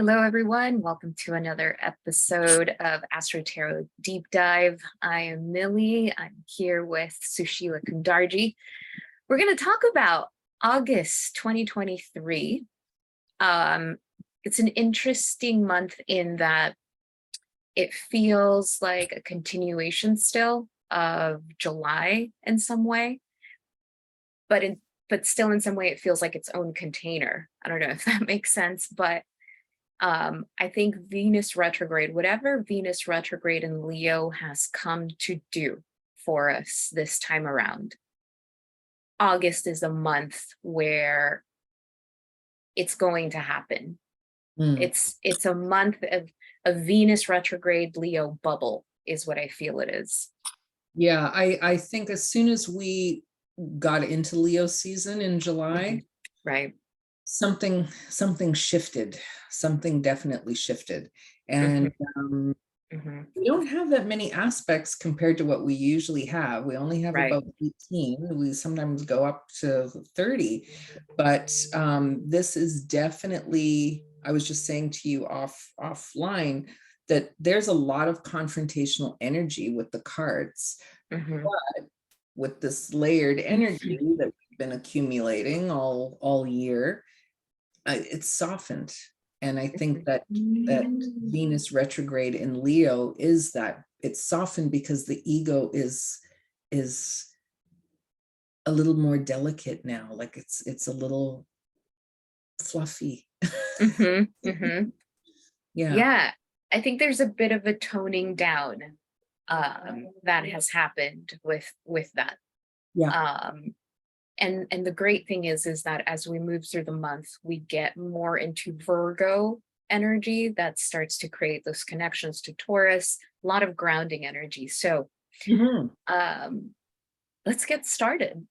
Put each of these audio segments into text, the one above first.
Hello, everyone. Welcome to another episode of Astro Tarot Deep Dive. I am Millie. I'm here with Susheela Kundargi. We're going to talk about August 2023. It's an interesting month in that it feels like a continuation still of July in some way, but still in some way it feels like its own container. I don't know if that makes sense, but I think Venus retrograde, whatever Venus retrograde in Leo has come to do for us this time around, August is a month where it's going to happen. It's a month of a Venus retrograde Leo bubble is what I feel it is. Yeah, I think as soon as we got into Leo season in July, right, something shifted. Something definitely shifted. And we don't have that many aspects compared to what we usually have. We only have about 18. We sometimes go up to 30. But this is definitely, I was just saying to you offline, that there's a lot of confrontational energy with the cards. But with this layered energy that we've been accumulating all year, it's softened. And I think that Venus retrograde in Leo is that it's softened because the ego is a little more delicate now. Like it's a little fluffy. Yeah, I think there's a bit of a toning down that has happened with that. And the great thing is that as we move through the month, we get more into Virgo energy that starts to create those connections to Taurus, a lot of grounding energy. So let's get started.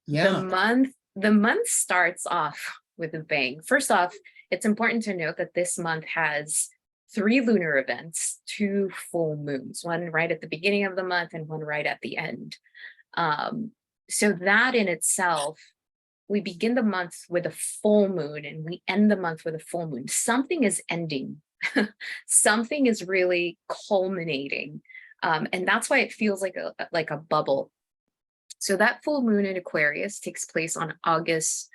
The month starts off with a bang. First off, it's important to note that this month has 3 lunar events, 2 full moons, one right at the beginning of the month and one right at the end. So that in itself, we begin the month with a full moon and we end the month with a full moon. Something is ending. Something is really culminating. And that's why it feels like a bubble. So that full moon in Aquarius takes place on August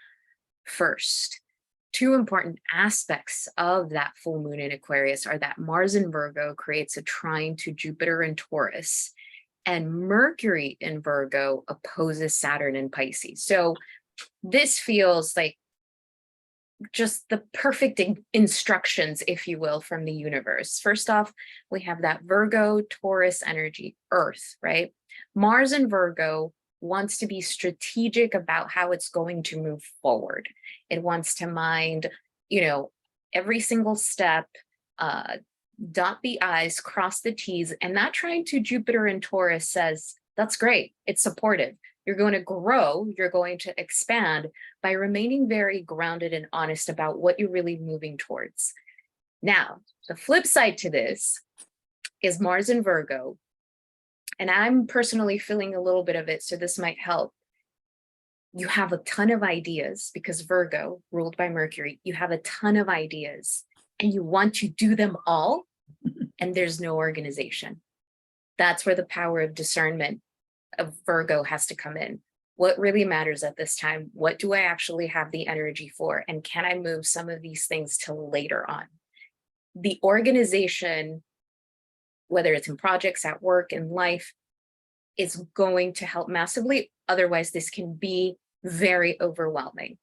1st. 2 important aspects of that full moon in Aquarius are that Mars in Virgo creates a trine to Jupiter in Taurus, and Mercury in Virgo opposes Saturn in Pisces. So this feels like just the perfect instructions, if you will, from the universe. First off, we have that Virgo Taurus energy, Earth, right? Mars in Virgo wants to be strategic about how it's going to move forward. It wants to mind, every single step, dot the I's, cross the T's, and that trine to Jupiter and Taurus says, that's great. It's supportive. You're going to grow. You're going to expand by remaining very grounded and honest about what you're really moving towards. Now, the flip side to this is Mars in Virgo, and I'm personally feeling a little bit of it, so this might help. You have a ton of ideas because Virgo, ruled by Mercury, you have a ton of ideas and you want to do them all, and there's no organization. That's where the power of discernment of Virgo has to come in. What really matters at this time? What do I actually have the energy for? And can I move some of these things till later on? The organization, whether it's in projects, at work, in life, is going to help massively. Otherwise, this can be very overwhelming.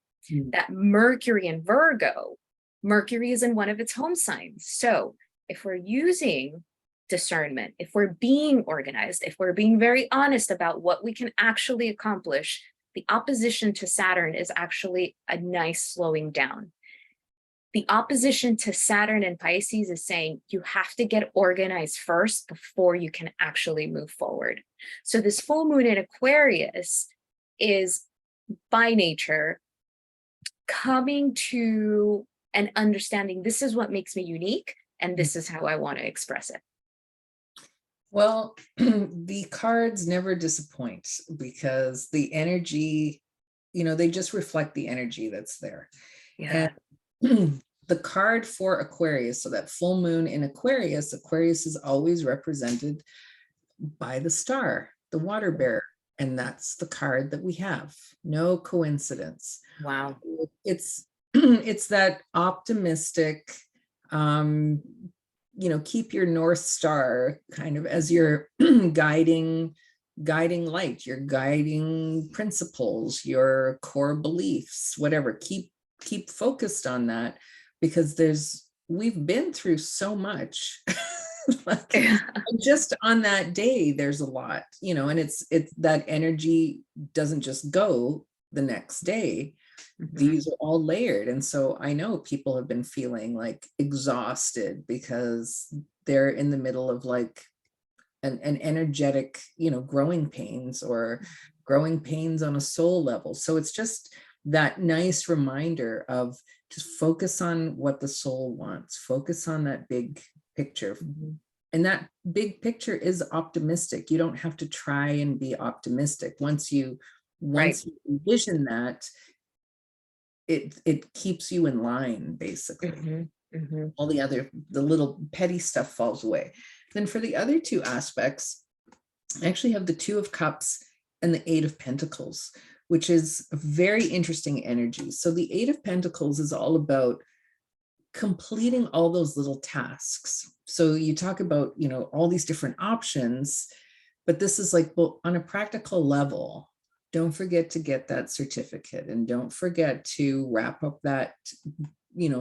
That Mercury in Virgo, Mercury is in one of its home signs. So if we're using discernment, if we're being organized, if we're being very honest about what we can actually accomplish, the opposition to Saturn is actually a nice slowing down. The opposition to Saturn and Pisces is saying you have to get organized first before you can actually move forward. So this full moon in Aquarius is by nature coming to and understanding this is what makes me unique and this is how I want to express it. Well, the cards never disappoint because the energy, they just reflect the energy that's there. Yeah. And the card for Aquarius, so that full moon in Aquarius, Aquarius is always represented by the star, the water bearer. And that's the card that we have. No coincidence. Wow. It's it's that optimistic, keep your North Star kind of as your guiding light, your guiding principles, your core beliefs, whatever. Keep focused on that, because we've been through so much. Like, just on that day, there's a lot, and it's that energy doesn't just go the next day. These are all layered. And so I know people have been feeling like exhausted because they're in the middle of like an energetic, growing pains or growing pains on a soul level. So it's just that nice reminder of just focus on what the soul wants, focus on that big picture. And that big picture is optimistic. You don't have to try and be optimistic. Once you envision that, it keeps you in line, basically. All the little petty stuff falls away. Then for the other two aspects, I actually have the Two of Cups and the Eight of Pentacles, which is a very interesting energy. So the Eight of Pentacles is all about completing all those little tasks. So you talk about, all these different options, but this is like, well, on a practical level, don't forget to get that certificate, and don't forget to wrap up that,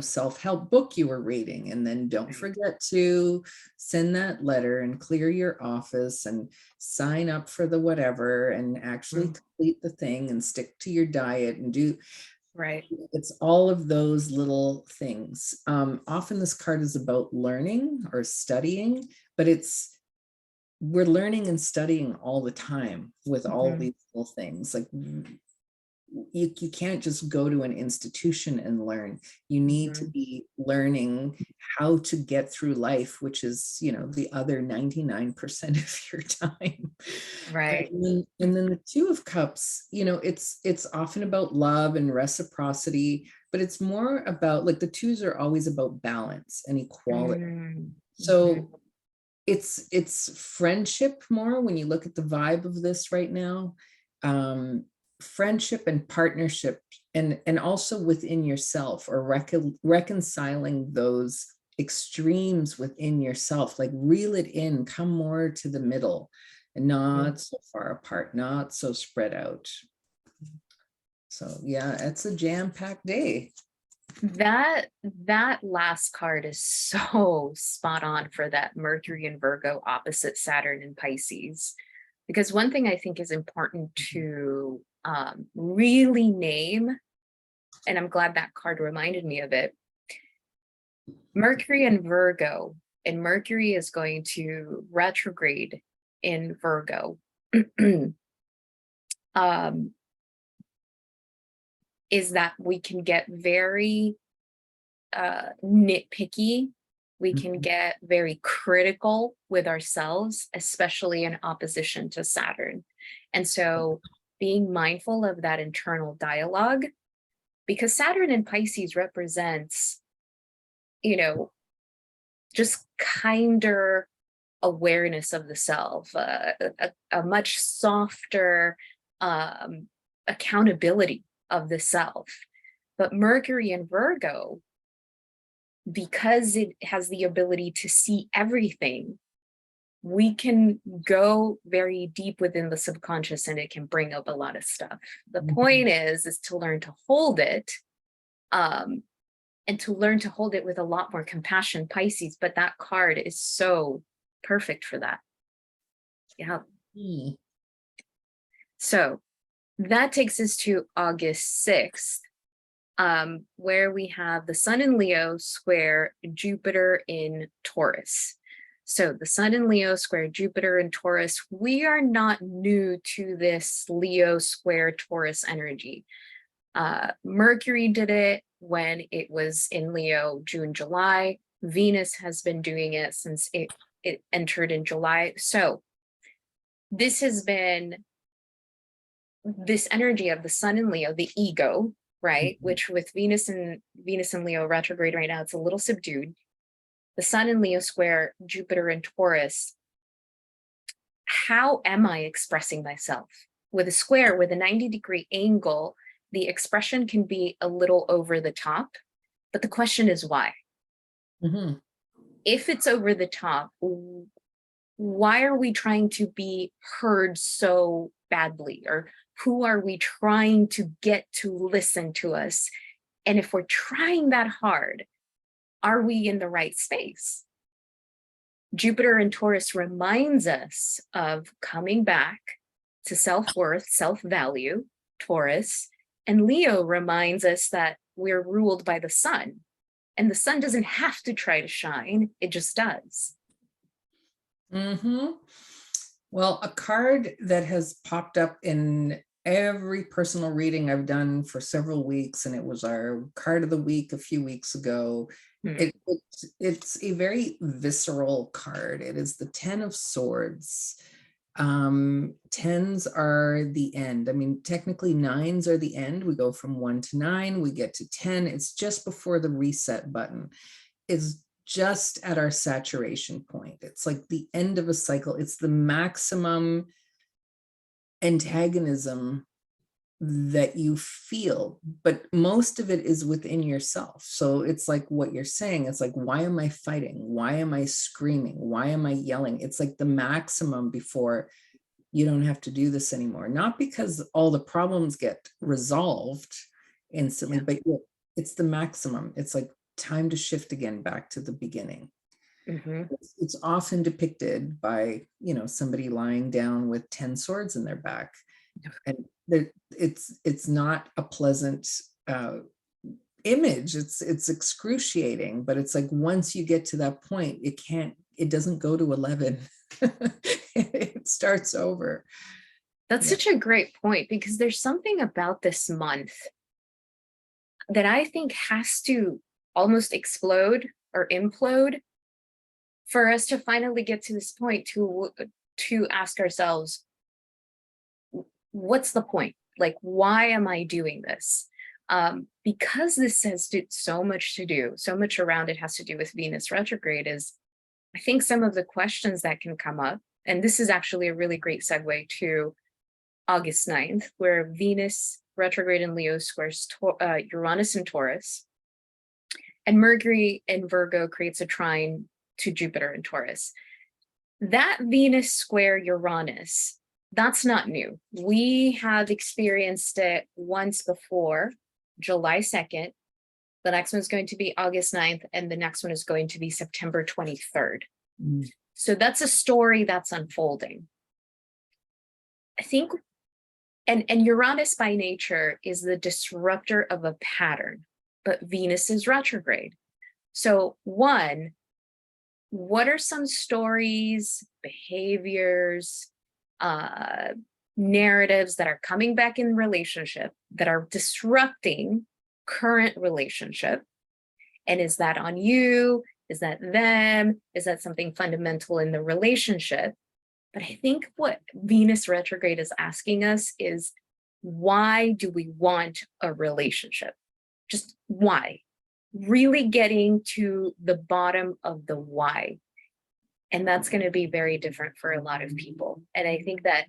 self-help book you were reading. And then don't forget to send that letter and clear your office and sign up for the whatever, and actually complete the thing and stick to your diet and do. Right. It's all of those little things. Often this card is about learning or studying, but we're learning and studying all the time with all these little things. Like you can't just go to an institution and learn. You need to be learning how to get through life, which is, the other 99% of your time. Right. And then the Two of Cups, it's often about love and reciprocity, but it's more about, like, the twos are always about balance and equality. So it's friendship more when you look at the vibe of this right now. Friendship and partnership, and also within yourself, or reconciling those extremes within yourself. Like, reel it in, come more to the middle, and not so far apart, not so spread out. So yeah, it's a jam-packed day. That last card is so spot on for that Mercury and Virgo opposite Saturn and Pisces. Because one thing I think is important to really name, and I'm glad that card reminded me of it, Mercury and Virgo, and Mercury is going to retrograde in Virgo. Is that we can get very nitpicky. We can get very critical with ourselves, especially in opposition to Saturn. And so being mindful of that internal dialogue, because Saturn in Pisces represents, just kinder awareness of the self, a much softer accountability of the self. But Mercury in Virgo, because it has the ability to see everything, we can go very deep within the subconscious, and it can bring up a lot of stuff. The point is to learn to hold it, and to learn to hold it with a lot more compassion, Pisces. But that card is so perfect for that. Yeah. So that takes us to August 6th, where we have the Sun in Leo square Jupiter in Taurus. So the Sun in Leo square Jupiter in Taurus, we are not new to this Leo square Taurus energy. Mercury did it when it was in Leo, June, July. Venus has been doing it since it entered in July. So this has been this energy of the Sun in Leo, the ego, right? Which with Venus and Leo retrograde right now, it's a little subdued. The Sun in Leo square, Jupiter in Taurus. How am I expressing myself? With a square, with a 90-degree angle, the expression can be a little over the top, but the question is why? Mm-hmm. If it's over the top, why are we trying to be heard so badly? Or who are we trying to get to listen to us? And if we're trying that hard, are we in the right space? Jupiter in Taurus reminds us of coming back to self-worth, self-value, Taurus, and Leo reminds us that we're ruled by the sun, and the sun doesn't have to try to shine, it just does. Mm-hmm. Well, a card that has popped up in every personal reading I've done for several weeks, and it was our card of the week a few weeks ago. It's a very visceral card. It is the 10 of Swords. Tens are the end. I mean, technically nines are the end. We go from 1 to 9, we get to 10. It's just before the reset button. It's just at our saturation point. It's like the end of a cycle. It's the maximum antagonism that you feel, but most of it is within yourself. So it's like what you're saying. It's like, why am I fighting? Why am I screaming? Why am I yelling? It's like the maximum before you don't have to do this anymore. Not because all the problems get resolved instantly, but it's the maximum. It's like time to shift again back to the beginning. It's often depicted by, somebody lying down with 10 swords in their back. And it's not a pleasant image. It's excruciating, but it's like once you get to that point, it doesn't go to 11. It starts over. That's such a great point, because there's something about this month that I think has to almost explode or implode for us to finally get to this point to ask ourselves, what's the point? Like, why am I doing this? Because this has so much around it has to do with Venus retrograde. Is I think some of the questions that can come up, and this is actually a really great segue to August 9th, where Venus retrograde in Leo squares Uranus in Taurus, and Mercury in Virgo creates a trine to Jupiter in Taurus. That Venus square Uranus, that's not new. We have experienced it once before, July 2nd. The next one is going to be August 9th, and the next one is going to be September 23rd. So that's a story that's unfolding. I think, and Uranus by nature is the disruptor of a pattern, but Venus is retrograde. So one, what are some stories, behaviors, narratives that are coming back in relationship that are disrupting current relationship? And is that on you? Is that them? Is that something fundamental in the relationship? But I think what Venus retrograde is asking us is, why do we want a relationship? Just why? Really getting to the bottom of the why. And that's going to be very different for a lot of people. And I think that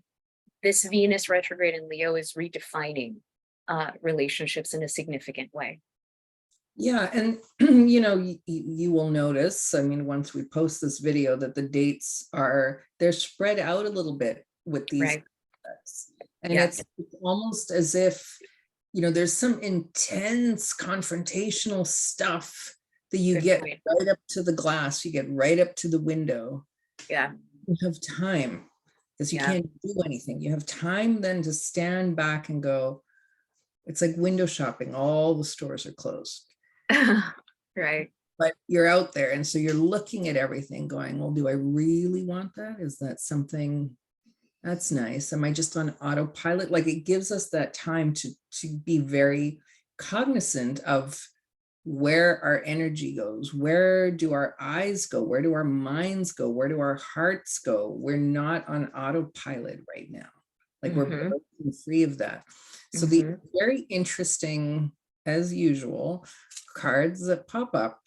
this Venus retrograde in Leo is redefining relationships in a significant way. Yeah. And, you will notice, I mean, once we post this video, that the dates they're spread out a little bit with these. Right. And it's almost as if, there's some intense confrontational stuff that you get right up to the glass, you get right up to the window. Yeah. You have time because you can't do anything. You have time then to stand back and go, it's like window shopping. All the stores are closed. Right. But you're out there. And so you're looking at everything going, well, do I really want that? Is that something that's nice? Am I just on autopilot? Like, it gives us that time to be very cognizant of where our energy goes. Where do our eyes go? Where do our minds go? Where do our hearts go? We're not on autopilot right now. Like, we're breaking free of that. So the very interesting as usual, cards that pop up.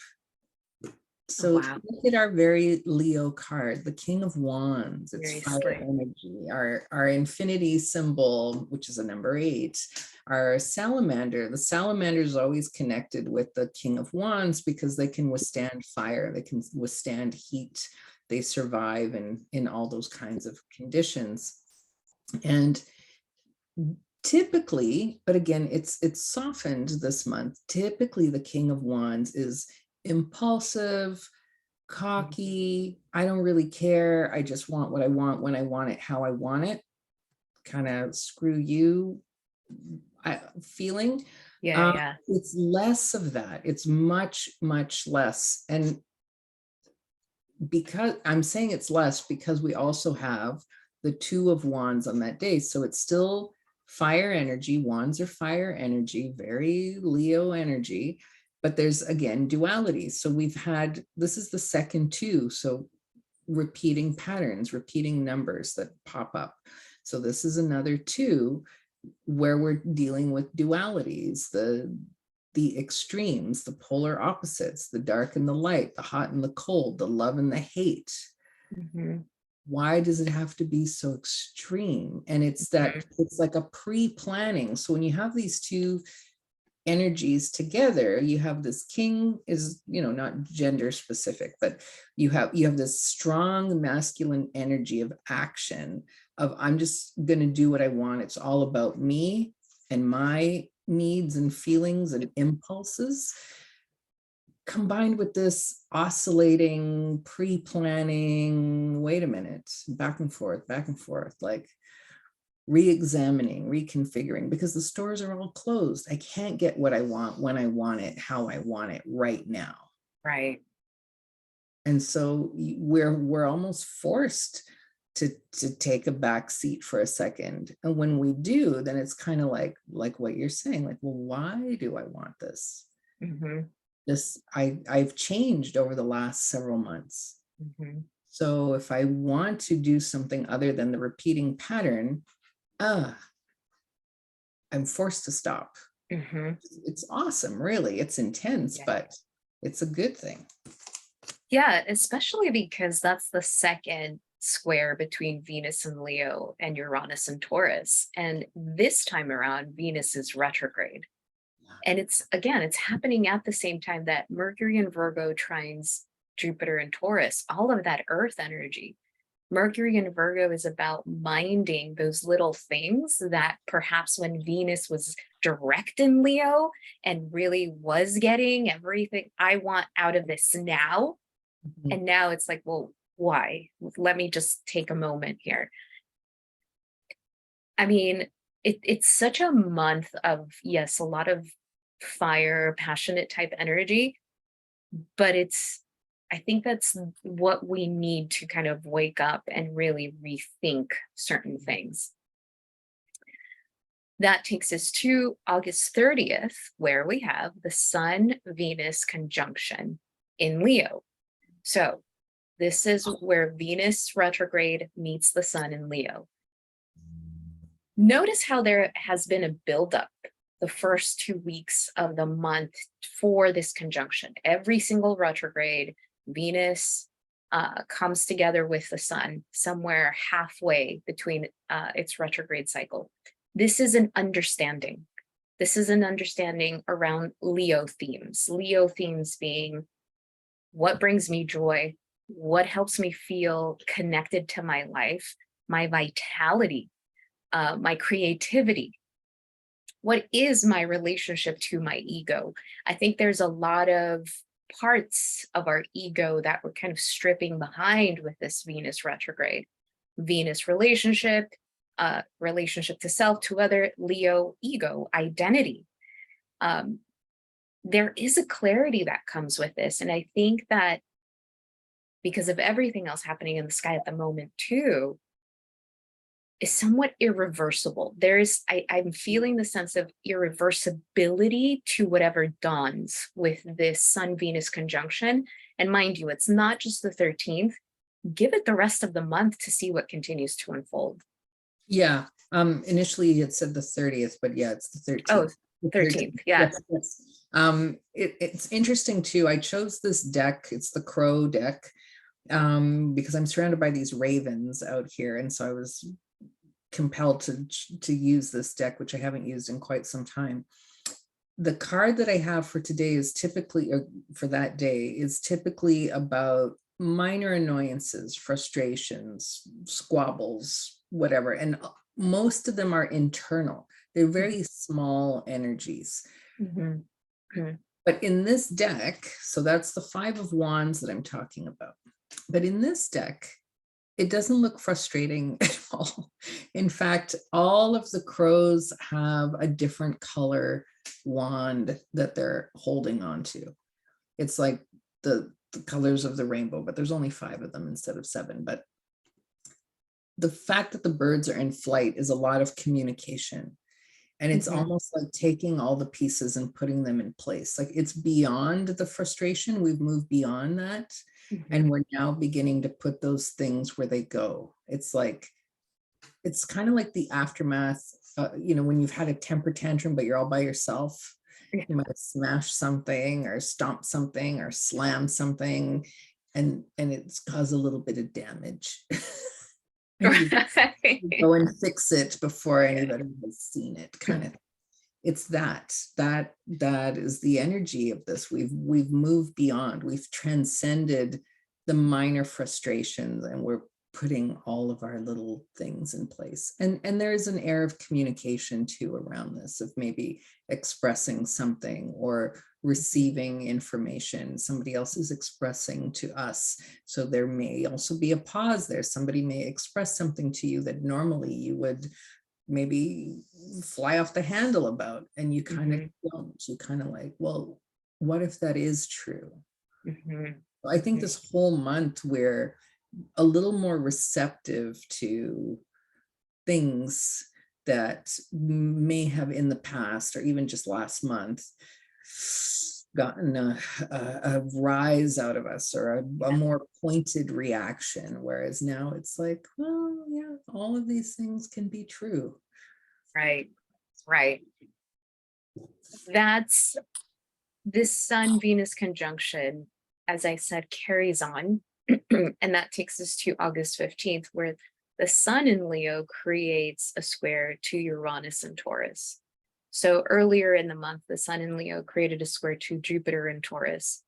So wow. look at our very Leo card, the King of Wands. It's Very fire slick. energy. Our infinity symbol, which is a number 8. Our salamander. The salamander is always connected with the King of Wands because they can withstand fire. They can withstand heat. They survive in all those kinds of conditions. And typically, but again, it's softened this month. Typically, the King of Wands is impulsive, cocky. I don't really care. I just want what I want when I want it, how I want it. Kind of screw you feeling. Yeah. It's less of that. It's much, much less. And because I'm saying it's less because we also have the 2 of Wands on that day. So it's still fire energy. Wands are fire energy, very Leo energy. But there's, again, duality. So we've had, this is the second 2. So repeating patterns, repeating numbers that pop up. So this is another 2 where we're dealing with dualities, the extremes, the polar opposites, the dark and the light, the hot and the cold, the love and the hate. Mm-hmm. Why does it have to be so extreme? And it's that it's like a pre-planning. So when you have these 2 energies together, you have this king is, not gender specific, but you have this strong masculine energy of action, of I'm just going to do what I want. It's all about me and my needs and feelings and impulses, combined with this oscillating pre-planning, wait a minute, back and forth, like re-examining, reconfiguring, because the stores are all closed. I can't get what I want when I want it, how I want it right now. Right. And so we're almost forced to take a back seat for a second. And when we do, then it's kind of like what you're saying, like, well, why do I want this? Mm-hmm. I've changed over the last several months. Mm-hmm. So if I want to do something other than the repeating pattern, I'm forced to stop. Mm-hmm. It's awesome, really. It's intense, but it's a good thing. Yeah, especially because that's the second square between Venus and Leo and Uranus and Taurus. And this time around, Venus is retrograde. And it's happening at the same time that Mercury and Virgo trines Jupiter and Taurus, all of that earth energy. Mercury in Virgo is about minding those little things that perhaps when Venus was direct in Leo and really was getting everything I want out of this now. Mm-hmm. And now it's like, well, why? Let me just take a moment here. I mean, it's such a month of, yes, a lot of fire, passionate type energy, but I think that's what we need to kind of wake up and really rethink certain things. That takes us to August 30th, where we have the Sun-Venus conjunction in Leo. So this is where Venus retrograde meets the Sun in Leo. Notice how there has been a buildup the first 2 weeks of the month for this conjunction. Every single retrograde, Venus comes together with the Sun somewhere halfway between its retrograde cycle. This is an understanding. This is an understanding around Leo themes. Leo themes being what brings me joy, what helps me feel connected to my life, my vitality, my creativity. What is my relationship to my ego? I think there's a lot of parts of our ego that we're kind of stripping behind with this Venus retrograde. Venus relationship to self, to other, Leo ego, identity. There is a clarity that comes with this. And I think that because of everything else happening in the sky at the moment too, is somewhat irreversible. I'm feeling the sense of irreversibility to whatever dawns with this Sun-Venus conjunction. And mind you, it's not just the 13th. Give it the rest of the month to see what continues to unfold. Yeah. Initially it said the 30th, but yeah, it's the 13th. Oh, 13th. Yeah. Yes, yes. It's interesting too. I chose this deck. It's the Crow deck, because I'm surrounded by these ravens out here. And so I was compelled to use this deck, which I haven't used in quite some time. The card that I have for today is typically, or for that day, is typically about minor annoyances, frustrations, squabbles, whatever. And most of them are internal. They're very small energies. Mm-hmm. Mm-hmm. But in this deck, so that's the 5 of Wands that I'm talking about. But in this deck, it doesn't look frustrating at all. In fact, all of the crows have a different color wand that they're holding on to. It's like the colors of the rainbow, but there's only 5 of them instead of 7. But the fact that the birds are in flight is a lot of communication. And it's almost like taking all the pieces and putting them in place. Like it's beyond the frustration. We've moved beyond that. And we're now beginning to put those things where they go. It's like, it's kind of like the aftermath, when you've had a temper tantrum, but you're all by yourself. You might have smashed something or stomped something or slammed something, and it's caused a little bit of damage. You go and fix it before anybody has seen it, kind of. It's that is the energy of this. We've moved beyond, we've transcended the minor frustrations, and we're putting all of our little things in place. And there's an air of communication too around this, of maybe expressing something or receiving information. Somebody else is expressing to us. So there may also be a pause there. Somebody may express something to you that normally you would maybe fly off the handle about, and you kind of don't. You kind of like, well, what if that is true? I think this whole month we're a little more receptive to things that may have in the past, or even just last month, gotten a rise out of us, or a more pointed reaction. Whereas now it's like, well, yeah, all of these things can be true. Right. That's this Sun-Venus conjunction, as I said, carries on. And that takes us to August 15th, where the Sun in Leo creates a square to Uranus and Taurus. So earlier in the month, the Sun in Leo created a square to Jupiter and Taurus.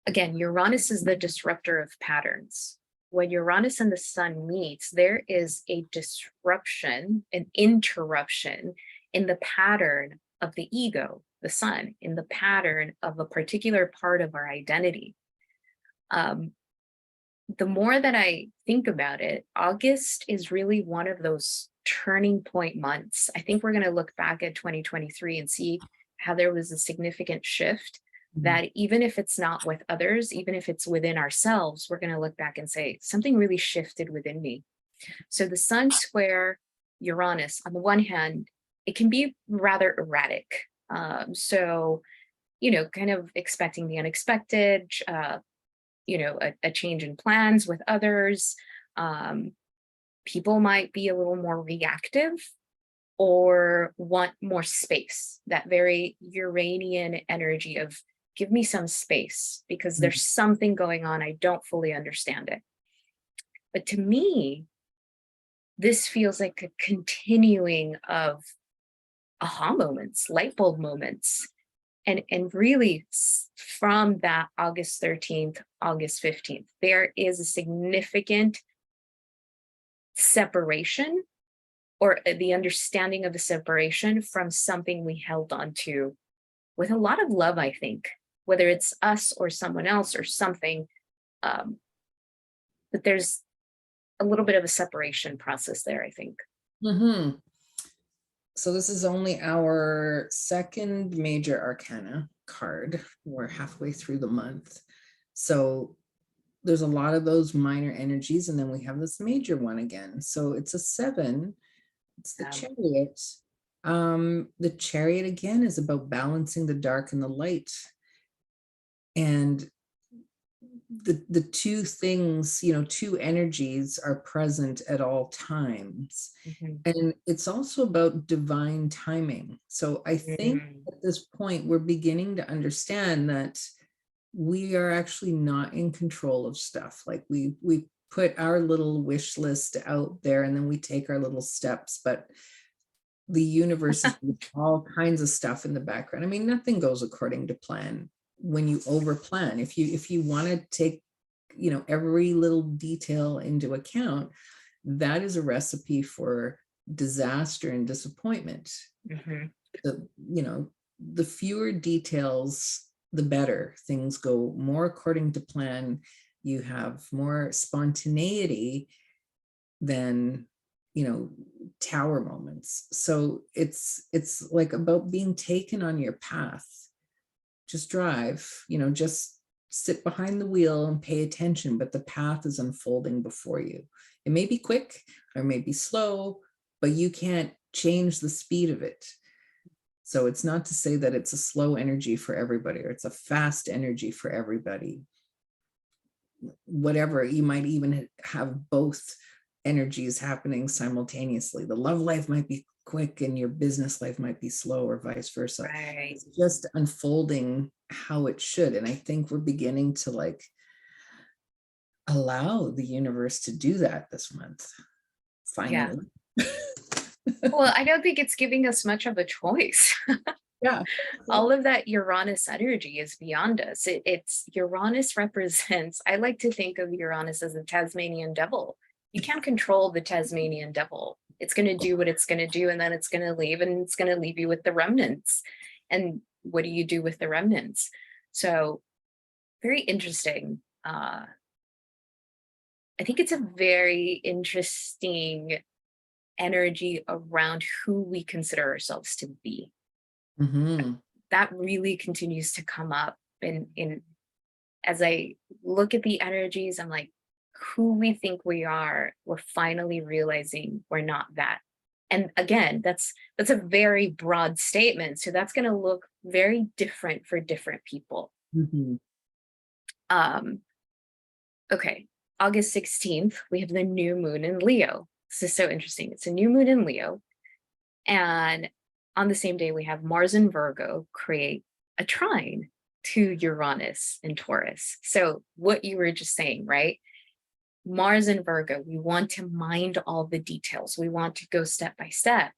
Again, Uranus is the disruptor of patterns. When Uranus and the Sun meets, there is a disruption, an interruption in the pattern of the ego, the Sun, in the pattern of a particular part of our identity. The more that I think about it, August is really one of those turning point months. I think we're going to look back at 2023 and see how there was a significant shift that even if it's not with others, even if it's within ourselves, we're going to look back and say something really shifted within me. So the Sun square Uranus, on the one hand, it can be rather erratic. So, kind of expecting the unexpected, a change in plans with others. People might be a little more reactive or want more space, that very Uranian energy of give me some space because there's something going on. I don't fully understand it. But to me, this feels like a continuing of aha moments, light bulb moments. And really from that August 13th, August 15th, there is a significant separation, or the understanding of a separation from something we held on to with a lot of love, I think, whether it's us or someone else or something, but there's a little bit of a separation process there, I think. So this is only our second major arcana card. We're halfway through the month. So there's a lot of those minor energies, and then we have this major one again. So it's a 7. It's the Chariot. The Chariot again is about balancing the dark and the light. And the two things, two energies are present at all times. And it's also about divine timing. So I think at this point, we're beginning to understand that we are actually not in control of stuff. Like we put our little wish list out there and then we take our little steps, but the universe is doing all kinds of stuff in the background. I mean, nothing goes according to plan when you over plan. If you want to take, every little detail into account, that is a recipe for disaster and disappointment. The fewer details, the better. Things go more according to plan. You have more spontaneity than, tower moments. So it's like about being taken on your path. Just drive, just sit behind the wheel and pay attention, but the path is unfolding before you. It may be quick or may be slow, but you can't change the speed of it. So it's not to say that it's a slow energy for everybody or it's a fast energy for everybody. Whatever, you might even have both energies happening simultaneously. The love life might be quick and your business life might be slow, or vice versa. Right. It's just unfolding how it should. And I think we're beginning to allow the universe to do that this month. Finally. Yeah. Well, I don't think it's giving us much of a choice. Yeah. All of that Uranus energy is beyond us. It's Uranus represents, I like to think of Uranus as a Tasmanian devil. You can't control the Tasmanian devil. It's going to do what it's going to do, and then it's going to leave, and it's going to leave you with the remnants. And what do you do with the remnants? So very interesting. I think it's a very interesting energy around who we consider ourselves to be. That really continues to come up in as I look at the energies. I'm like, who we think we are, we're finally realizing we're not that. And again, that's a very broad statement. So that's going to look very different for different people. Okay, August 16th, we have the new moon in Leo. This is so interesting. It's a new moon in Leo. And on the same day, we have Mars in Virgo create a trine to Uranus in Taurus. So what you were just saying, right? Mars in Virgo, we want to mind all the details. We want to go step by step.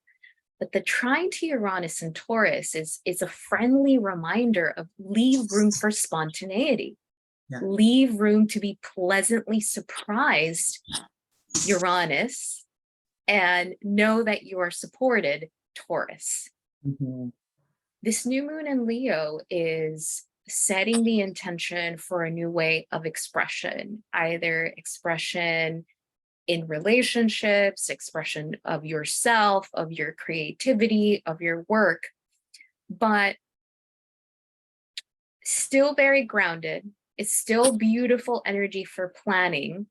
But the trine to Uranus in Taurus is a friendly reminder of leave room for spontaneity. Leave room to be pleasantly surprised, Uranus, and know that you are supported, Taurus. This new moon in Leo is setting the intention for a new way of expression, either expression in relationships, expression of yourself, of your creativity, of your work, but still very grounded. It's still beautiful energy for planning.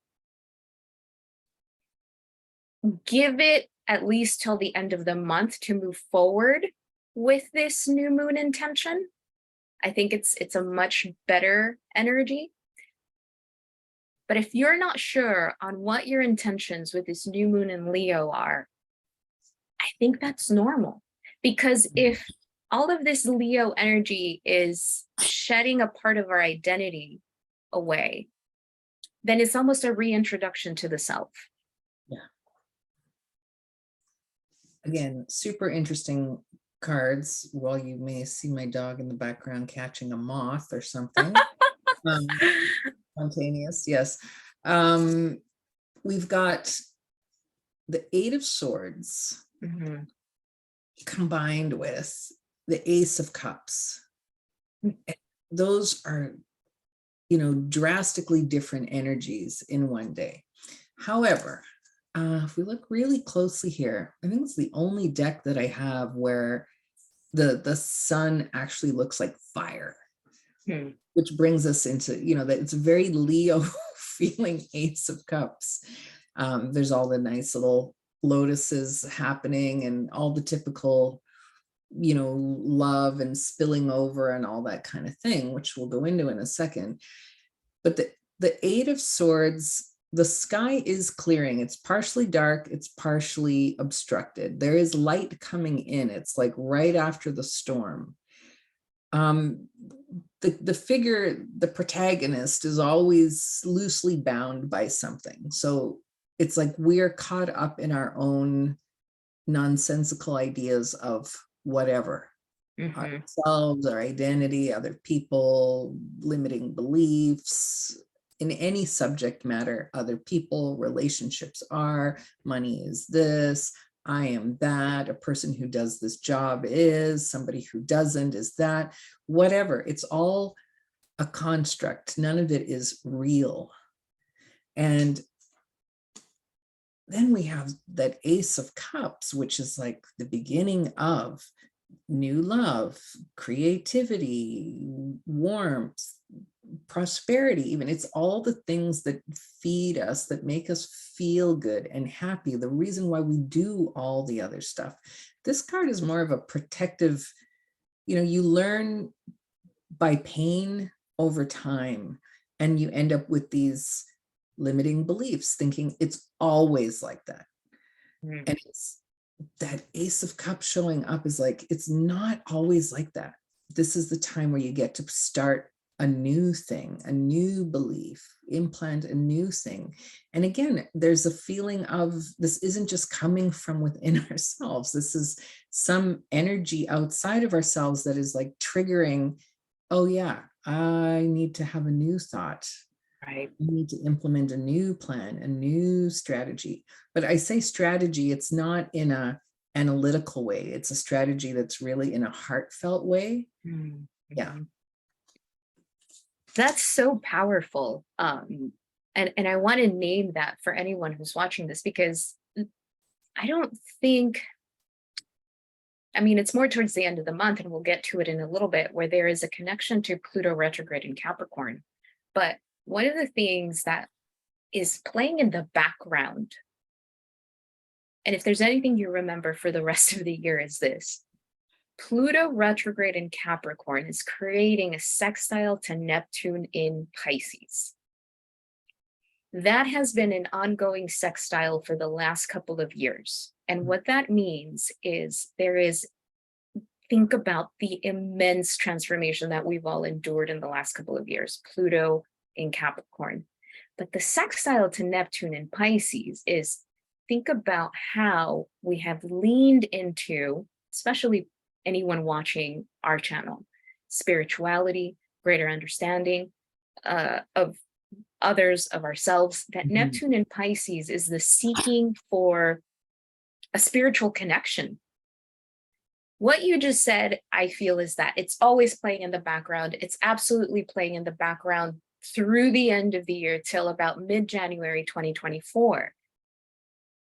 Give it at least till the end of the month to move forward with this new moon intention. I think it's a much better energy. But if you're not sure on what your intentions with this new moon in Leo are, I think that's normal. Because if all of this Leo energy is shedding a part of our identity away, then it's almost a reintroduction to the self. Yeah. Again, super interesting cards. While you may see my dog in the background catching a moth or something. Spontaneous, yes. We've got the Eight of Swords combined with the Ace of Cups. Those are, drastically different energies in one day. However, if we look really closely here, I think it's the only deck that I have where the sun actually looks like fire, which brings us into, that it's a very Leo feeling Ace of Cups. There's all the nice little lotuses happening and all the typical, love and spilling over and all that kind of thing, which we'll go into in a second. But the Eight of Swords, the sky is clearing. It's partially dark, it's partially obstructed. There is light coming in. It's like right after the storm. The figure, the protagonist, is always loosely bound by something. So it's like we're caught up in our own nonsensical ideas of whatever. Ourselves, our identity, other people, limiting beliefs in any subject matter, other people, relationships are, money is this, I am that, a person who does this job is, somebody who doesn't is that, whatever. It's all a construct. None of it is real. And then we have that Ace of Cups, which is like the beginning of new love, creativity, warmth, prosperity, even. It's all the things that feed us, that make us feel good and happy, the reason why we do all the other stuff. This card is more of a protective, you learn by pain over time, and you end up with these limiting beliefs, thinking it's always like that. And it's that Ace of Cups showing up is like, it's not always like that. This is the time where you get to start a new thing, a new belief, implant a new thing. And again, there's a feeling of this isn't just coming from within ourselves. This is some energy outside of ourselves that is like triggering, oh yeah, I need to have a new thought. Right. We need to implement a new plan, a new strategy. But I say strategy, it's not in a analytical way. It's a strategy that's really in a heartfelt way. Yeah. That's so powerful. And I want to name that for anyone who's watching this, because I don't think, it's more towards the end of the month, and we'll get to it in a little bit, where there is a connection to Pluto retrograde in Capricorn. But one of the things that is playing in the background, and if there's anything you remember for the rest of the year, is this: Pluto retrograde in Capricorn is creating a sextile to Neptune in Pisces. That has been an ongoing sextile for the last couple of years. And what that means is think about the immense transformation that we've all endured in the last couple of years, Pluto in Capricorn. But the sextile to Neptune in Pisces is, think about how we have leaned into, especially anyone watching our channel, spirituality, greater understanding of others, of ourselves. That Neptune in Pisces is the seeking for a spiritual connection. What you just said, I feel, is that it's always playing in the background. It's absolutely playing in the background through the end of the year till about mid-January 2024.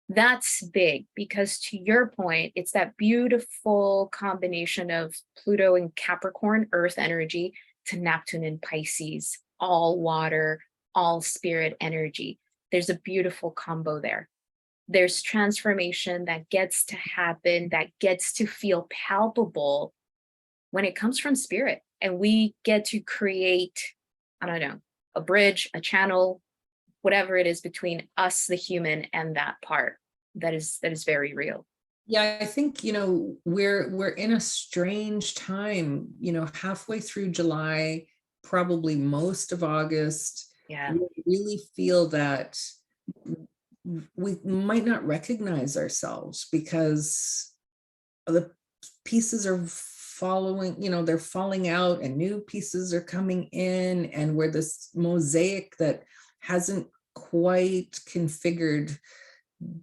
That's big, because to your point, it's that beautiful combination of Pluto in Capricorn, earth energy, to Neptune in Pisces, all water, all spirit energy. There's a beautiful combo there. There's transformation that gets to happen, that gets to feel palpable when it comes from spirit. And we get to create, a bridge, a channel, whatever it is between us, the human, and that part that is very real. Yeah, I think, we're in a strange time, halfway through July, probably most of August. Yeah. We really feel that we might not recognize ourselves, because the pieces are they're falling out and new pieces are coming in, and we're this mosaic that hasn't quite configured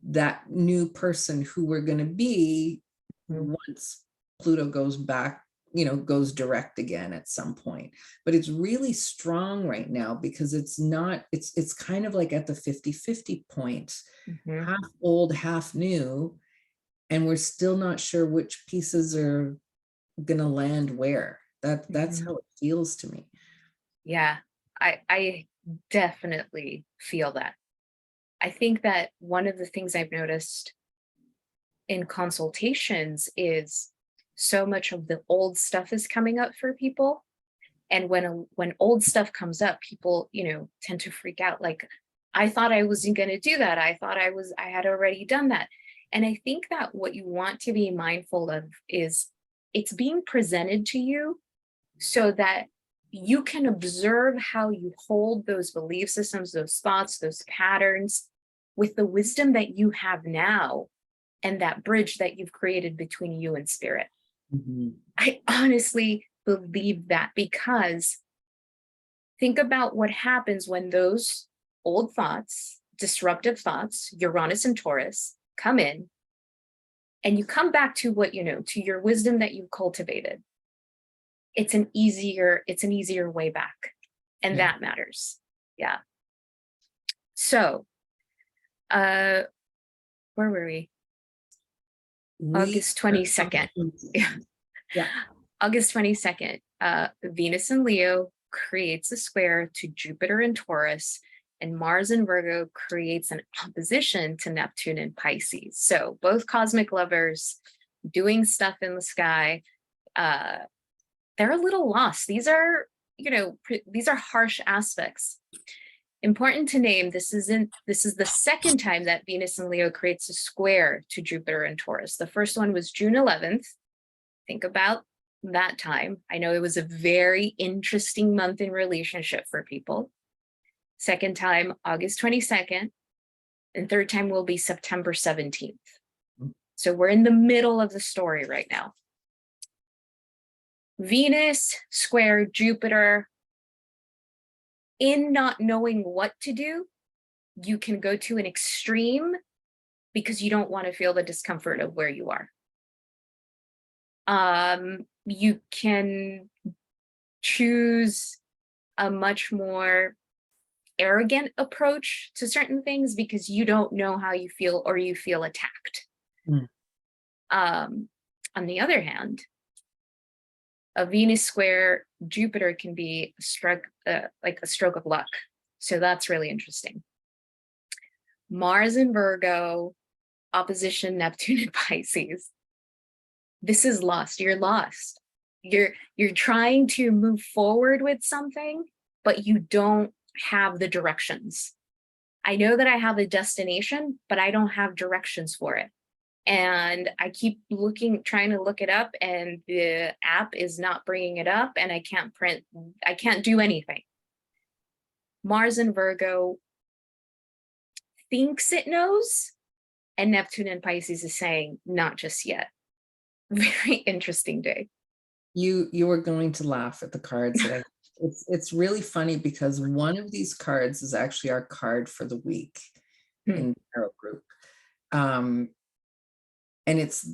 that new person who we're going to be once Pluto goes back, goes direct again at some point. But it's really strong right now, because it's kind of like at the 50-50 point, half old, half new, and we're still not sure which pieces are going to land where. That's how it feels to me. Yeah, I definitely feel that. I think that one of the things I've noticed in consultations is so much of the old stuff is coming up for people. And when old stuff comes up, people, tend to freak out. Like, I thought I wasn't going to do that. I thought I had already done that. And I think that what you want to be mindful of is it's being presented to you so that you can observe how you hold those belief systems, those thoughts, those patterns with the wisdom that you have now and that bridge that you've created between you and spirit. Mm-hmm. I honestly believe that, because think about what happens when those old thoughts, disruptive thoughts, Uranus and Taurus, come in, and you come back to what you know, to your wisdom that you've cultivated. It's an easier way back. And that matters. Yeah. So, where were we? August 22nd. Yeah. August 22nd, Venus in Leo creates a square to Jupiter in Taurus, and Mars in Virgo creates an opposition to Neptune in Pisces. So both cosmic lovers doing stuff in the sky. They're a little lost. These are, these are harsh aspects. Important to name, this is the second time that Venus in Leo creates a square to Jupiter and Taurus. The first one was June 11th. Think about that time. I know it was a very interesting month in relationship for people. Second time, August 22nd. And third time will be September 17th. So we're in the middle of the story right now. Venus square Jupiter. In not knowing what to do, you can go to an extreme because you don't want to feel the discomfort of where you are. You can choose a much more arrogant approach to certain things because you don't know how you feel, or you feel attacked. On the other hand, a Venus square Jupiter can be like a stroke of luck. So that's really interesting. Mars in Virgo, opposition Neptune in Pisces. This is lost. You're lost. You're trying to move forward with something, but you don't have the directions. I know that I have a destination, but I don't have directions for it. And I keep trying to look it up, and the app is not bringing it up, and I can't do anything. Mars in Virgo thinks it knows, and Neptune in Pisces is saying, not just yet. Very interesting day. You were going to laugh at the cards. It's really funny because one of these cards is actually our card for the week in the tarot group. And it's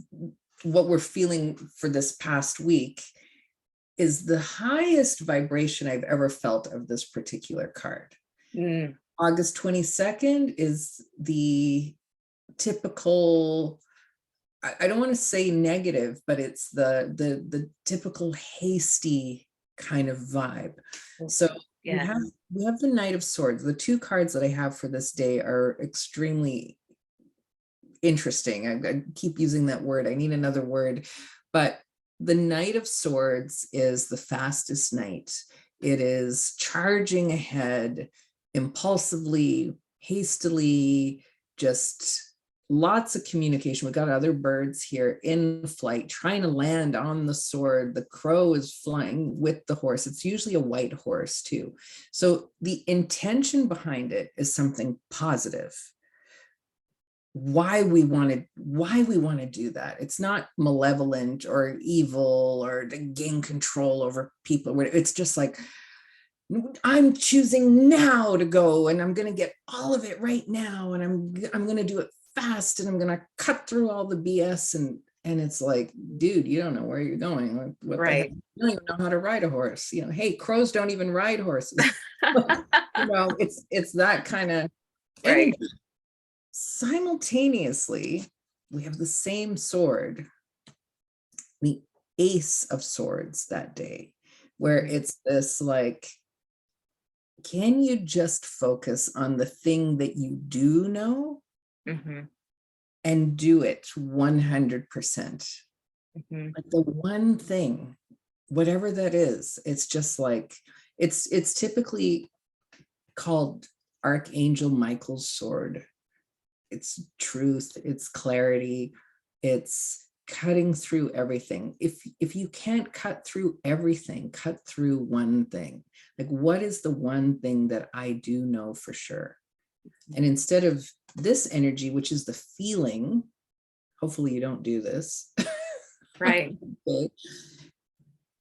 what we're feeling for this past week is the highest vibration I've ever felt of this particular card. August 22nd is the typical, I don't want to say negative, but it's the typical hasty kind of vibe. So we have the Knight of Swords. The two cards that I have for this day are extremely interesting. I keep using that word. I need another word, but the Knight of Swords is the fastest knight. It is charging ahead impulsively, hastily, just lots of communication. We've got other birds here in flight, trying to land on the sword. The crow is flying with the horse. It's usually a white horse too. So the intention behind it is something positive. Why we want to do that. It's not malevolent or evil or to gain control over people. It's just like, I'm choosing now to go, and I'm going to get all of it right now, and I'm going to do it fast, and I'm going to cut through all the BS. And it's like, dude, you don't know where you're going. What right. You don't even know how to ride a horse. Hey, crows don't even ride horses. It's that kind of right. Simultaneously, we have the same sword, the Ace of Swords that day, where it's this like, can you just focus on the thing that you do know and do it 100%? Like the one thing whatever that is, it's just like, it's typically called Archangel Michael's sword. It's truth, it's clarity, it's cutting through everything. If you can't cut through everything, cut through one thing. Like, what is the one thing that I do know for sure? And instead of this energy, which is the feeling, hopefully you don't do this. Right. Okay.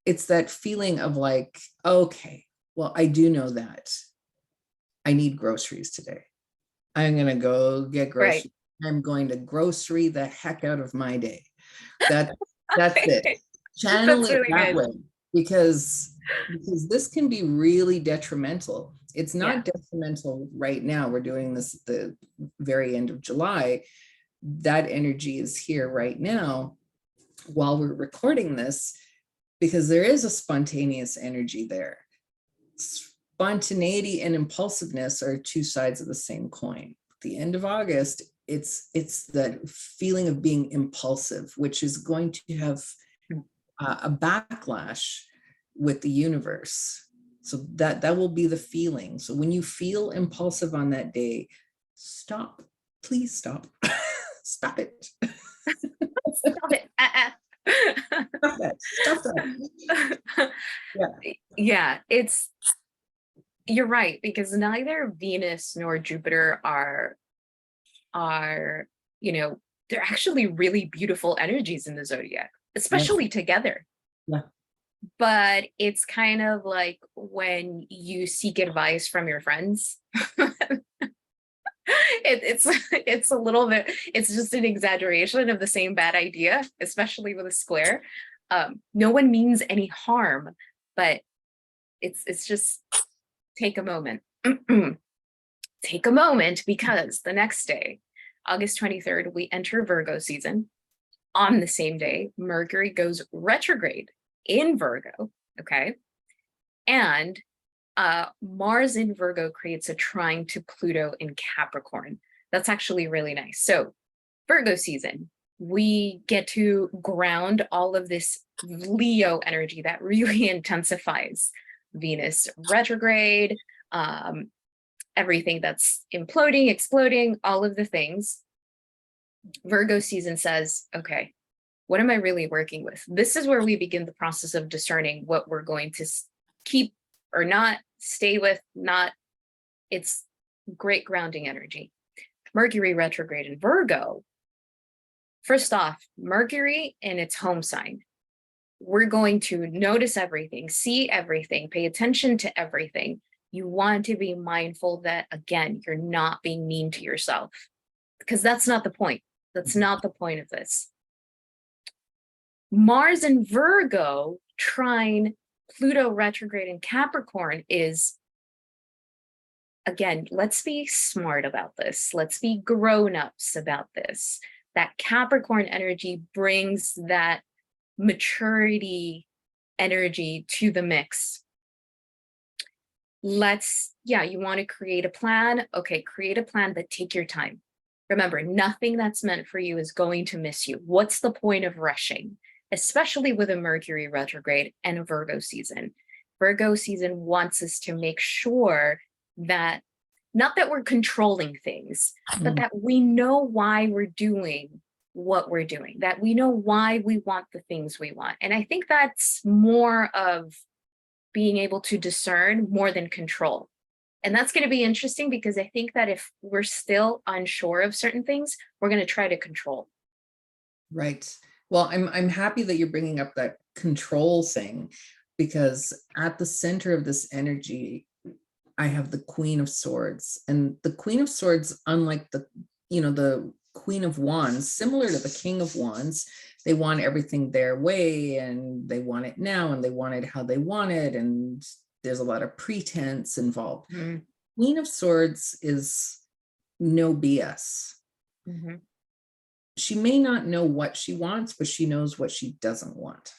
It's that feeling of like, okay, well, I do know that I need groceries today. I'm going to go get groceries. Right. I'm going to grocery the heck out of my day. That's it. Channel it that way, because this can be really detrimental. It's not detrimental right now. We're doing this at the very end of July. That energy is here right now while we're recording this, because there is a spontaneous energy there. Spontaneity and impulsiveness are two sides of the same coin. At the end of August, it's that feeling of being impulsive, which is going to have a backlash with the universe. So that will be the feeling. So when you feel impulsive on that day, stop. Please stop. Stop it. Stop it. Stop that. Yeah, you're right, because neither Venus nor Jupiter are, they're actually really beautiful energies in the zodiac, especially together. Yeah. But it's kind of like when you seek advice from your friends. It's a little bit, it's just an exaggeration of the same bad idea, especially with a square. No one means any harm, but it's just take a moment. Take a moment, because the next day, August 23rd, we enter Virgo season. On the same day, Mercury goes retrograde in Virgo, okay? And Mars in Virgo creates a trine to Pluto in Capricorn. That's actually really nice. So Virgo season, we get to ground all of this Leo energy that really intensifies. Venus retrograde, everything that's imploding, exploding, all of the things. Virgo season says, okay, what am I really working with? This is where we begin the process of discerning what we're going to keep or not, stay with, not. It's great grounding energy. Mercury retrograde in Virgo. First off, Mercury in its home sign. We're going to notice everything, see everything, pay attention to everything. You want to be mindful that, again, you're not being mean to yourself, because that's not the point. That's not the point of this. Mars in Virgo, trine Pluto retrograde in Capricorn is, again, let's be smart about this. Let's be grown-ups about this. That Capricorn energy brings that maturity energy to the mix. You want to create a plan? Okay, create a plan, but take your time. Remember, nothing that's meant for you is going to miss you. What's the point of rushing? Especially with a Mercury retrograde and a Virgo season. Virgo season wants us to make sure that, not that we're controlling things, but that we know why we're doing what we're doing, that we know why we want the things we want. And I think that's more of being able to discern more than control. And that's going to be interesting, because I think that if we're still unsure of certain things, we're going to try to control. Right. Well, I'm happy that you're bringing up that control thing, because at the center of this energy, I have the Queen of Swords. And the Queen of Swords, unlike the Queen of Wands, similar to the King of Wands, they want everything their way, and they want it now, and they want it how they want it, and there's a lot of pretense involved. Queen of Swords is no BS. She may not know what she wants, but she knows what she doesn't want.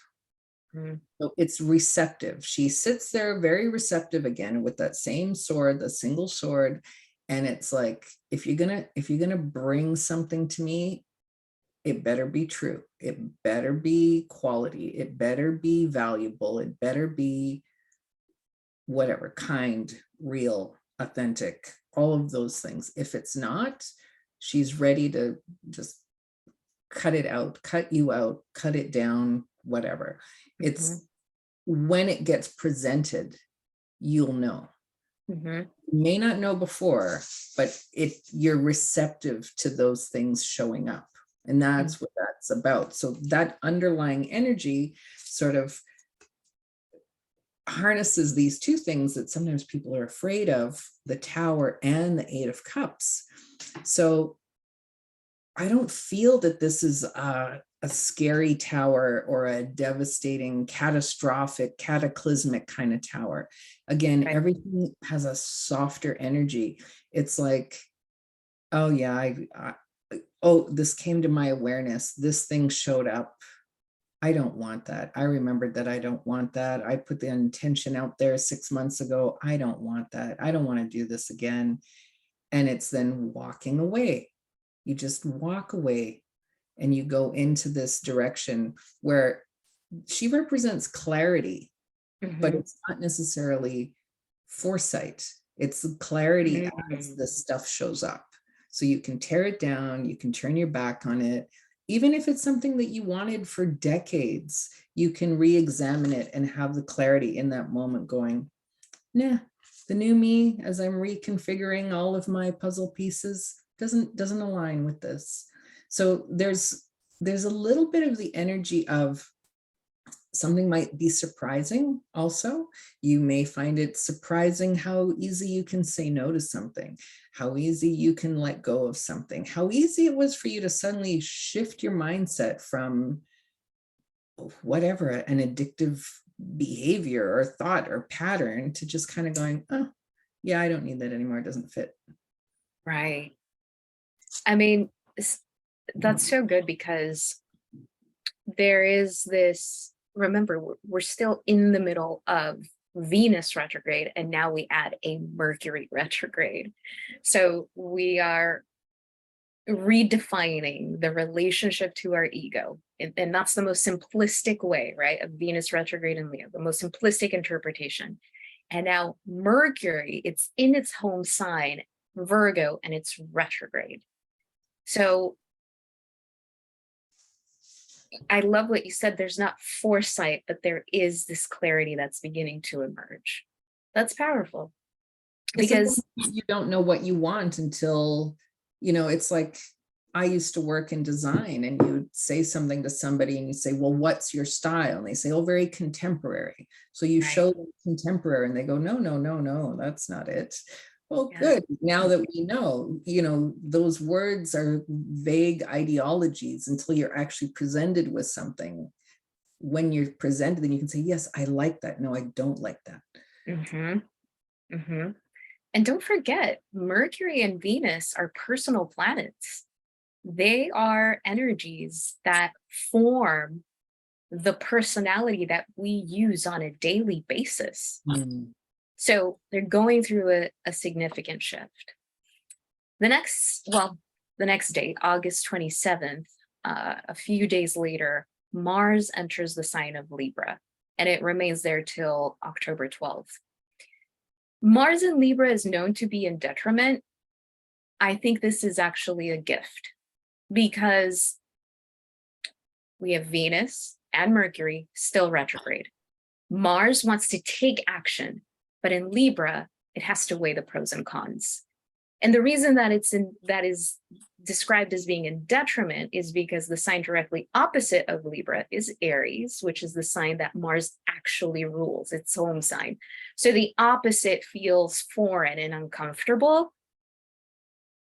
So it's receptive. She sits there very receptive, again, with that same sword, the single sword. And it's like, if you're gonna bring something to me, it better be true. it better be quality. It better be valuable. It better be whatever, kind, real, authentic, all of those things. If it's not, she's ready to just cut it out, cut you out, cut it down, whatever. It's when it gets presented, you'll know. You may not know before, but you're receptive to those things showing up. And that's what that's about. So that underlying energy sort of harnesses these two things that sometimes people are afraid of, the Tower and the Eight of Cups. So I don't feel that this is a scary tower or a devastating, catastrophic, cataclysmic kind of tower. Again, everything has a softer energy. It's like, oh yeah, this came to my awareness. This thing showed up. I don't want that. I remembered that I don't want that. I put the intention out there 6 months ago. I don't want that. I don't want to do this again. And it's then walking away. You just walk away and you go into this direction where she represents clarity, but it's not necessarily foresight. It's clarity as the stuff shows up. So you can tear it down, you can turn your back on it. Even if it's something that you wanted for decades, you can re-examine it and have the clarity in that moment going, nah, the new me, as I'm reconfiguring all of my puzzle pieces, doesn't align with this. So there's a little bit of the energy of something might be surprising also. You may find it surprising how easy you can say no to something, how easy you can let go of something, how easy it was for you to suddenly shift your mindset from whatever, an addictive behavior or thought or pattern to just kind of going, oh, yeah, I don't need that anymore. It doesn't fit. Right. I mean, that's so good because there is this, remember, we're still in the middle of Venus retrograde, and now we add a Mercury retrograde. So we are redefining the relationship to our ego. And that's the most simplistic way, right? Of Venus retrograde in Leo, the most simplistic interpretation. And now Mercury, it's in its home sign, Virgo, and it's retrograde. So I love what you said. There's not foresight, but there is this clarity that's beginning to emerge. That's powerful. Because you don't know what you want until, it's like I used to work in design, and you say something to somebody and you say, well, what's your style? And they say, oh, very contemporary. So you show them contemporary and they go, no, that's not it. Well, good. Now that we know, those words are vague ideologies until you're actually presented with something. When you're presented, then you can say, yes, I like that. No, I don't like that. And don't forget, Mercury and Venus are personal planets. They are energies that form the personality that we use on a daily basis. So they're going through a significant shift. The next day, August 27th, a few days later, Mars enters the sign of Libra, and it remains there till October 12th. Mars in Libra is known to be in detriment. I think this is actually a gift because we have Venus and Mercury still retrograde. Mars wants to take action, but in Libra, it has to weigh the pros and cons. And the reason that that is described as being in detriment is because the sign directly opposite of Libra is Aries, which is the sign that Mars actually rules, its home sign. So the opposite feels foreign and uncomfortable.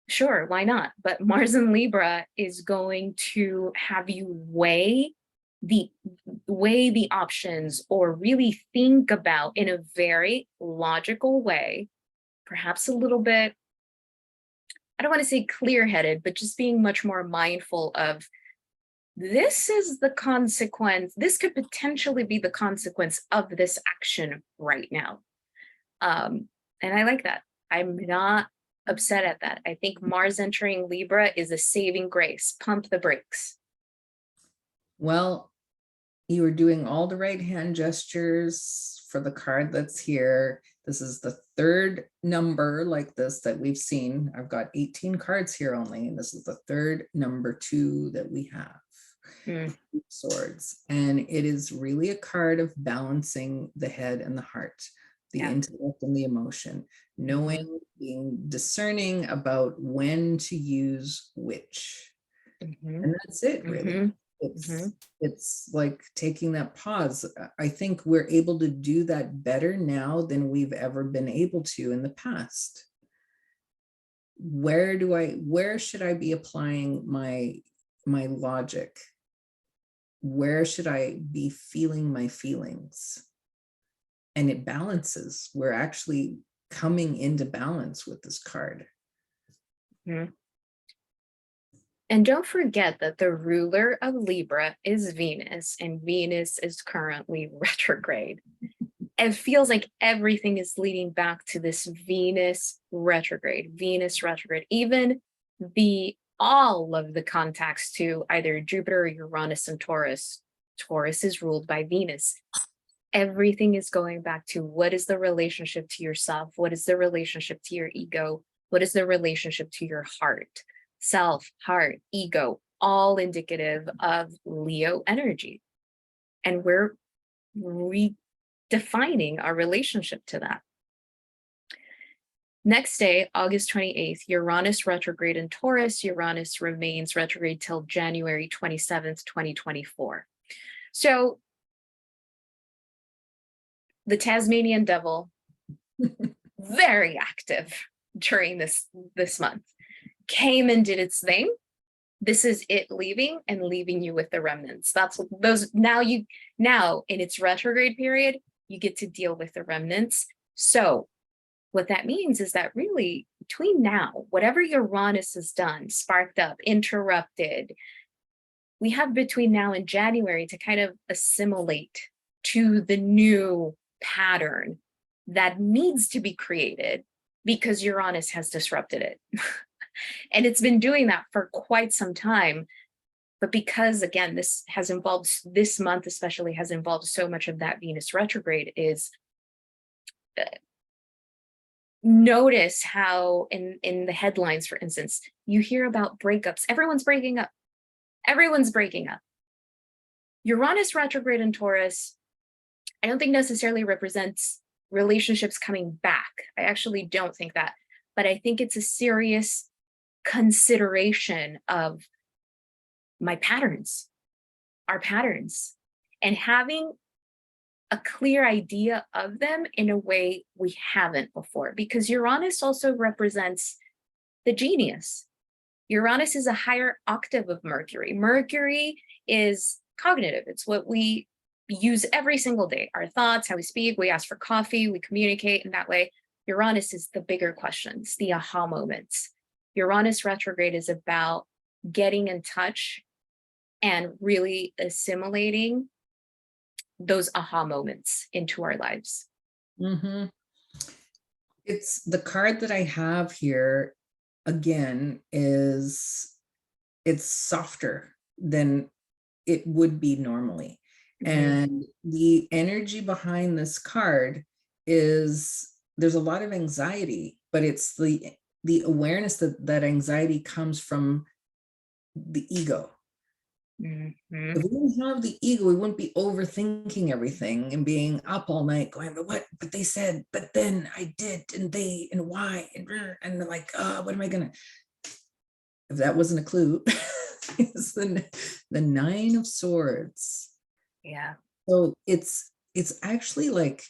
Sure, why not? But Mars in Libra is going to have you weigh the options, or really think about in a very logical way, perhaps a little bit, I don't want to say clear-headed, but just being much more mindful of, this is the consequence. This could potentially be the consequence of this action right now. And I like that. I'm not upset at that. I think Mars entering Libra is a saving grace. Pump the brakes. Well, you were doing all the right hand gestures for the card that's here. This is the third number like this that we've seen. I've got 18 cards here only, and this is the third number 2 that we have. Swords. And it is really a card of balancing the head and the heart, the intellect and the emotion, knowing, being discerning about when to use which. And that's it, really. It's like taking that pause. I think we're able to do that better now than we've ever been able to in the past. Where should I be applying my logic? Where should I be feeling my feelings? And it balances. We're actually coming into balance with this card. And don't forget that the ruler of Libra is Venus, and Venus is currently retrograde. It feels like everything is leading back to this Venus retrograde, even all of the contacts to either Jupiter, Uranus, and Taurus. Taurus is ruled by Venus. Everything is going back to what is the relationship to yourself? What is the relationship to your ego? What is the relationship to your heart? Self, heart, ego, all indicative of Leo energy. And we're redefining our relationship to that. Next day, August 28th, Uranus retrograde in Taurus. Uranus remains retrograde till January 27th, 2024. So the Tasmanian devil, very active during this month, came and did its thing. This is it leaving and leaving you with the remnants. That's what those now in its retrograde period, you get to deal with the remnants. So what that means is that really between now, whatever Uranus has done, sparked up, interrupted, we have between now and January to kind of assimilate to the new pattern that needs to be created because Uranus has disrupted it. And it's been doing that for quite some time. But because, again, this month especially has involved so much of that Venus retrograde, is notice how in the headlines, for instance, you hear about breakups. Everyone's breaking up. Uranus retrograde in Taurus, I don't think necessarily represents relationships coming back. I actually don't think that. But I think it's a serious consideration of our patterns, and having a clear idea of them in a way we haven't before, because Uranus also represents the genius. Uranus is a higher octave of Mercury. Mercury is cognitive. It's what we use every single day. Our thoughts, how we speak, we ask for coffee, we communicate in that way. Uranus is the bigger questions, the aha moments. Uranus retrograde is about getting in touch and really assimilating those aha moments into our lives. It's the card that I have here, again, it's softer than it would be normally. And the energy behind this card is, there's a lot of anxiety, but it's the awareness that anxiety comes from the ego. If we didn't have the ego, we wouldn't be overthinking everything and being up all night going, but they said, but then I did, and they, and why, and like, what am I gonna, if that wasn't a clue, it's the 9 of Swords. Yeah. So it's actually like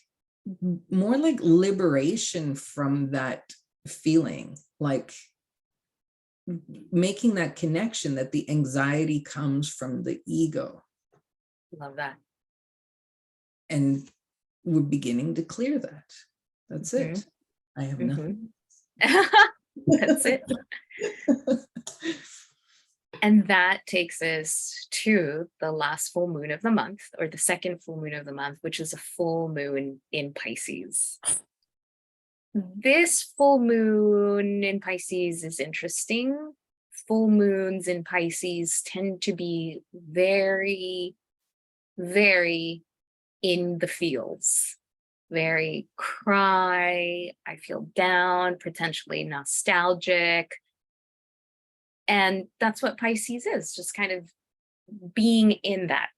more like liberation from that feeling, like making that connection that the anxiety comes from the ego. Love that. And we're beginning to clear that. That's it. I have nothing. That's it. And that takes us to the last full moon of the month, or the second full moon of the month, which is a full moon in Pisces. This full moon in Pisces is interesting full moons in Pisces tend to be very, very in the feels, very cry, I feel down, potentially nostalgic. And that's what Pisces is, just kind of being in that.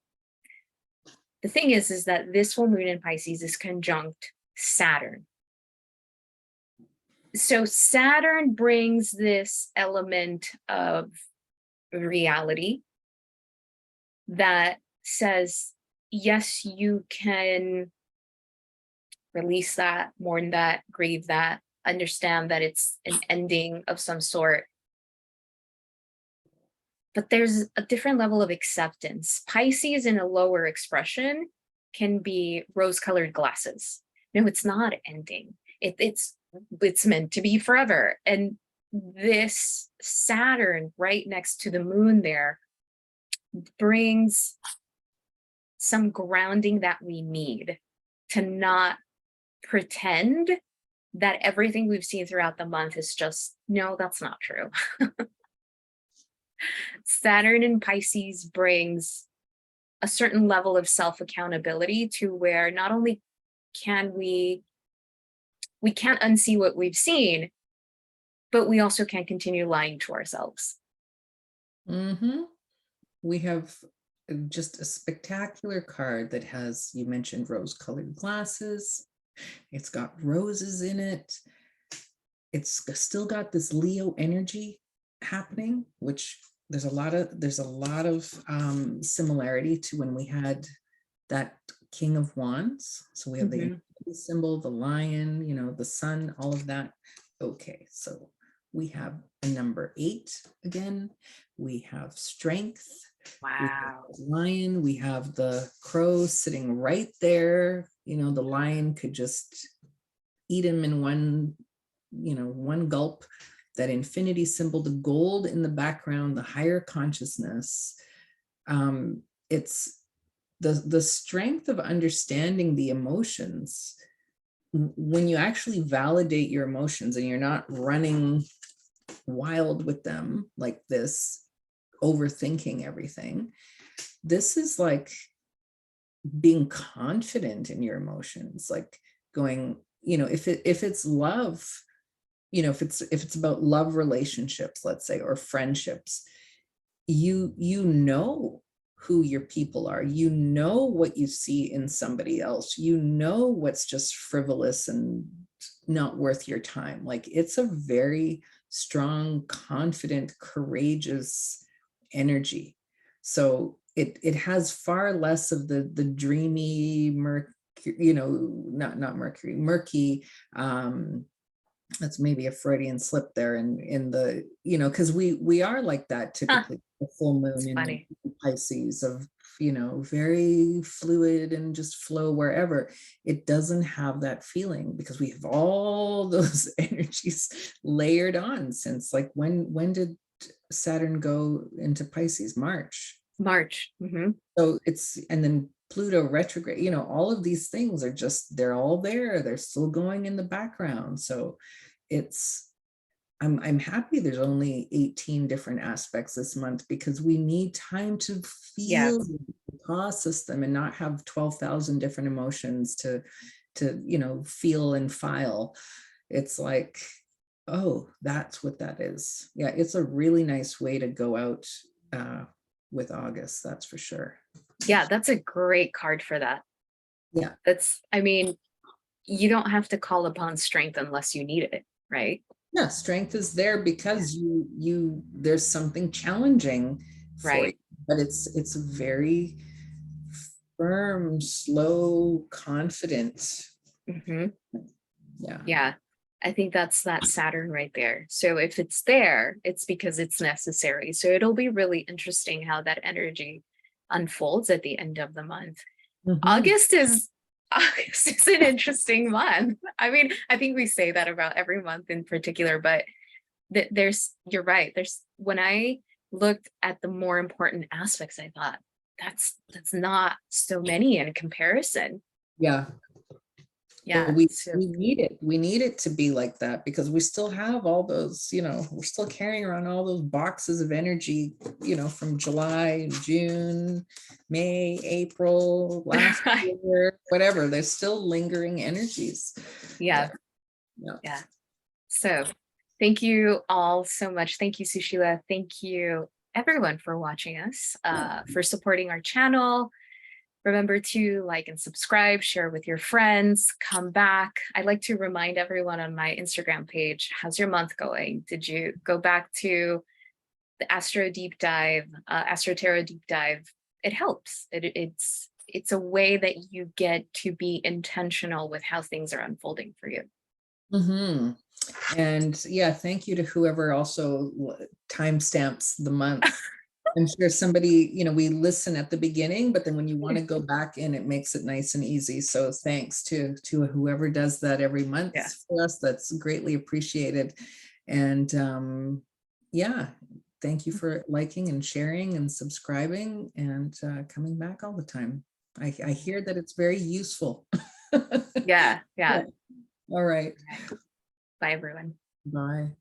The thing is that this full moon in Pisces is conjunct Saturn. So Saturn brings this element of reality that says, yes, you can release that, mourn that, grieve that, understand that it's an ending of some sort. But there's a different level of acceptance. Pisces in a lower expression can be rose-colored glasses. No, it's not ending. It's meant to be forever. And this Saturn right next to the moon there brings some grounding that we need to not pretend that everything we've seen throughout the month is just, no, that's not true. Saturn in Pisces brings a certain level of self-accountability to where not only can we can't unsee what we've seen, but we also can't continue lying to ourselves. We have just a spectacular card that has, you mentioned rose-colored glasses. It's got roses in it. It's still got this Leo energy happening, which there's a lot of similarity to when we had that King of Wands. So we have the symbol, the lion, you know, the sun, all of that. Okay, so we have a number 8 again. We have strength. Wow. We have the lion. We have the crow sitting right there. You know, the lion could just eat him in one gulp. That infinity symbol, the gold in the background, the higher consciousness. It's the strength of understanding the emotions. When you actually validate your emotions and you're not running wild with them like this, overthinking everything, this is like being confident in your emotions, like going, you know, if it's love, you know, if it's about love relationships, let's say, or friendships, you know who your people are, you know what you see in somebody else, you know what's just frivolous and not worth your time. Like, it's a very strong, confident, courageous energy. So it has far less of the dreamy Mercury, you know, not Mercury, murky. That's maybe a Freudian slip there in the, you know, because we are like that typically. The full moon in Pisces of, you know, very fluid and just flow wherever. It doesn't have that feeling because we have all those energies layered on since, like, when did Saturn go into Pisces? March. So it's, and then Pluto retrograde, you know, all of these things are just, they're all there. They're still going in the background. So it's, I'm happy there's only 18 different aspects this month, because we need time to feel, process them, and not have 12,000 different emotions to, you know, feel and file. It's like, oh, that's what that is. Yeah, it's a really nice way to go out with August, that's for sure. Yeah, that's a great card for that. Yeah. That's, I mean, you don't have to call upon strength unless you need it, right? Yeah, strength is there because you there's something challenging for you, but it's very firm, slow, confident. Yeah, I think that's that Saturn right there. So if it's there, it's because it's necessary. So it'll be really interesting how that energy unfolds at the end of the month. August is an interesting month. I mean, I think we say that about every month in particular, but you're right. There's, when I looked at the more important aspects, I thought that's not so many in comparison. Yeah. Yeah. we need it. We need it to be like that because we still have all those, we're still carrying around all those boxes of energy, from July, June, May, April, last year, whatever. There's still lingering energies. Yeah. So thank you all so much. Thank you, Susheela. Thank you everyone for watching us, for supporting our channel. Remember to like and subscribe, share with your friends, come back. I'd like to remind everyone on my Instagram page, how's your month going? Did you go back to the Astro Deep Dive, Astro Tarot Deep Dive? It helps. It's a way that you get to be intentional with how things are unfolding for you. Mm-hmm. And yeah, thank you to whoever also timestamps the month. I'm sure somebody, we listen at the beginning, but then when you want to go back in, it makes it nice and easy. So thanks to whoever does that every month for us. That's greatly appreciated. And yeah, thank you for liking and sharing and subscribing and coming back all the time. I hear that it's very useful. Yeah. All right. Bye, everyone. Bye.